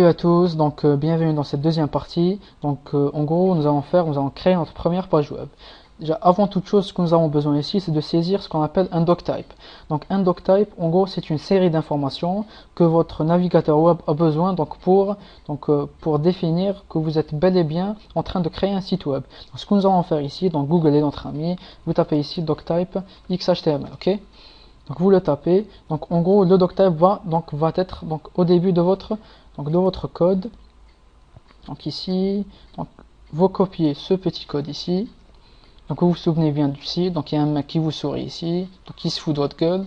Salut à tous, bienvenue dans cette deuxième partie. En gros, nous allons créer notre première page web. Déjà, avant toute chose, ce que nous avons besoin ici, c'est de saisir ce qu'on appelle un doctype. Donc un doctype, en gros, c'est une série d'informations que votre navigateur web a besoin pour définir que vous êtes bel et bien en train de créer un site web. Donc, ce que nous allons faire ici, donc Google est notre ami, vous tapez ici doctype XHTML, ok? Donc vous le tapez. Donc en gros, le doctype va être au début de votre code. Donc ici, vous copiez ce petit code ici. Donc vous vous souvenez bien du site. Donc il y a un mec qui vous sourit ici, donc qui se fout de votre gueule.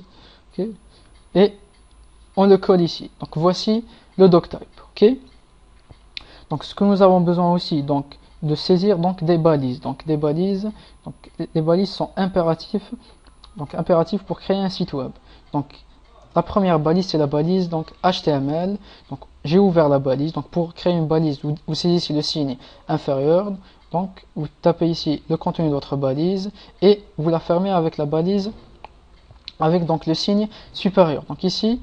Okay. Et on le colle ici. Donc voici le doctype. Ok. Donc ce que nous avons besoin aussi, de saisir des balises. Les balises sont impératifs pour créer un site web. Donc la première balise, c'est la balise HTML. Donc j'ai ouvert la balise. Donc pour créer une balise, vous saisissez le signe inférieur. Donc vous tapez ici le contenu de votre balise et vous la fermez avec la balise avec le signe supérieur. Donc ici,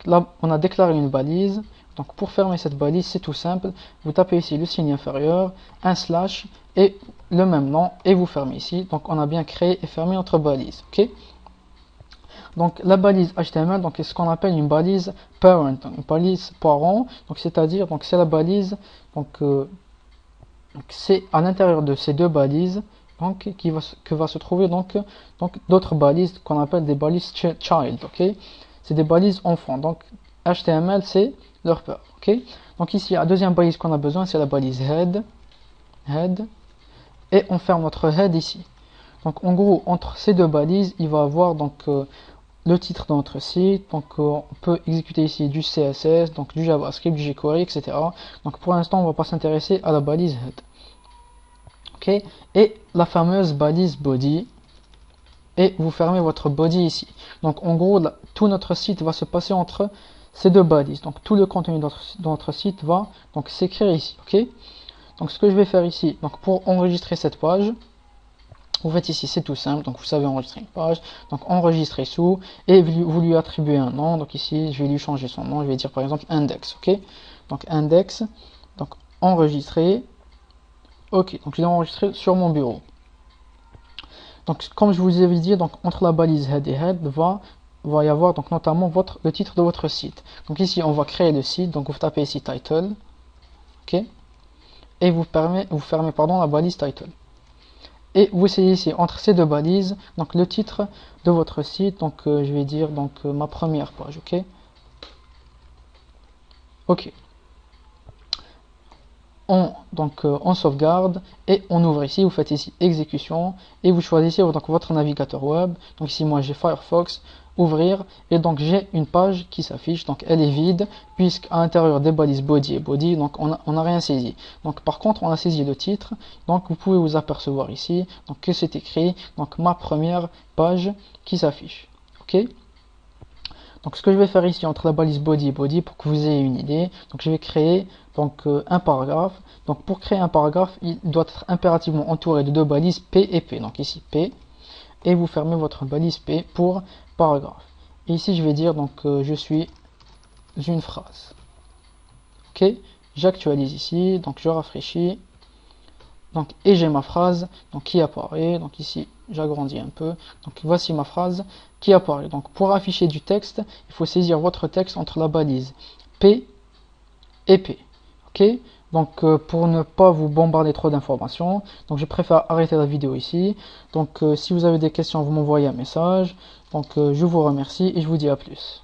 là on a déclaré une balise. Donc pour fermer cette balise, c'est tout simple. Vous tapez ici le signe inférieur, un slash et le même nom et vous fermez ici. Donc on a bien créé et fermé notre balise. Ok. Donc la balise HTML, c'est ce qu'on appelle une balise parent, une balise parent. Donc c'est-à-dire c'est la balise c'est à l'intérieur de ces deux balises que va se trouver d'autres balises qu'on appelle des balises child. Ok, c'est des balises enfants. Donc HTML c'est leur père. Ok, donc ici la deuxième balise qu'on a besoin c'est la balise head et on ferme notre head ici. Donc en gros entre ces deux balises il va y avoir le titre de notre site. Donc on peut exécuter ici du CSS, donc du JavaScript, du jQuery, etc. Donc pour l'instant on va pas s'intéresser à la balise head. Ok, et la fameuse balise body, et vous fermez votre body ici. Donc en gros tout notre site va se passer entre ces deux balises. Donc tout le contenu de notre site va s'écrire ici. Ok, donc ce que je vais faire ici, pour enregistrer cette page, vous faites ici, c'est tout simple. Donc vous savez enregistrer une page, donc enregistrer sous et vous lui attribuez un nom. Donc ici je vais lui changer son nom, je vais dire par exemple index. Ok, donc index, donc enregistrer. Ok, donc je l'ai enregistré sur mon bureau. Donc comme je vous avais dit, entre la balise head et head va y avoir notamment le titre de votre site. Donc ici on va créer le site, donc vous tapez ici title, ok, et vous fermez la balise title. Et vous saisissez entre ces deux balises le titre de votre site. Je vais dire ma première page. Ok. On sauvegarde et on ouvre ici. Vous faites ici exécution et vous choisissez votre navigateur web. Donc ici moi j'ai Firefox, ouvrir, et j'ai une page qui s'affiche. Donc elle est vide puisqu'à l'intérieur des balises body et body on n'a rien saisi. Par contre on a saisi le titre. Donc vous pouvez vous apercevoir ici que c'est écrit ma première page qui s'affiche. Ok. Donc ce que je vais faire ici entre la balise body et body, pour que vous ayez une idée, je vais créer un paragraphe. Donc pour créer un paragraphe, il doit être impérativement entouré de deux balises P et P. Donc ici P, et vous fermez votre balise P pour paragraphe. Et ici je vais dire je suis une phrase. Ok, j'actualise ici, je rafraîchis. Et j'ai ma phrase qui apparaît. Donc ici j'agrandis un peu. Donc voici ma phrase qui apparaît. Donc pour afficher du texte, il faut saisir votre texte entre la balise P et P. Ok. Pour ne pas vous bombarder trop d'informations, je préfère arrêter la vidéo ici. Si vous avez des questions, vous m'envoyez un message. Je vous remercie et je vous dis à plus.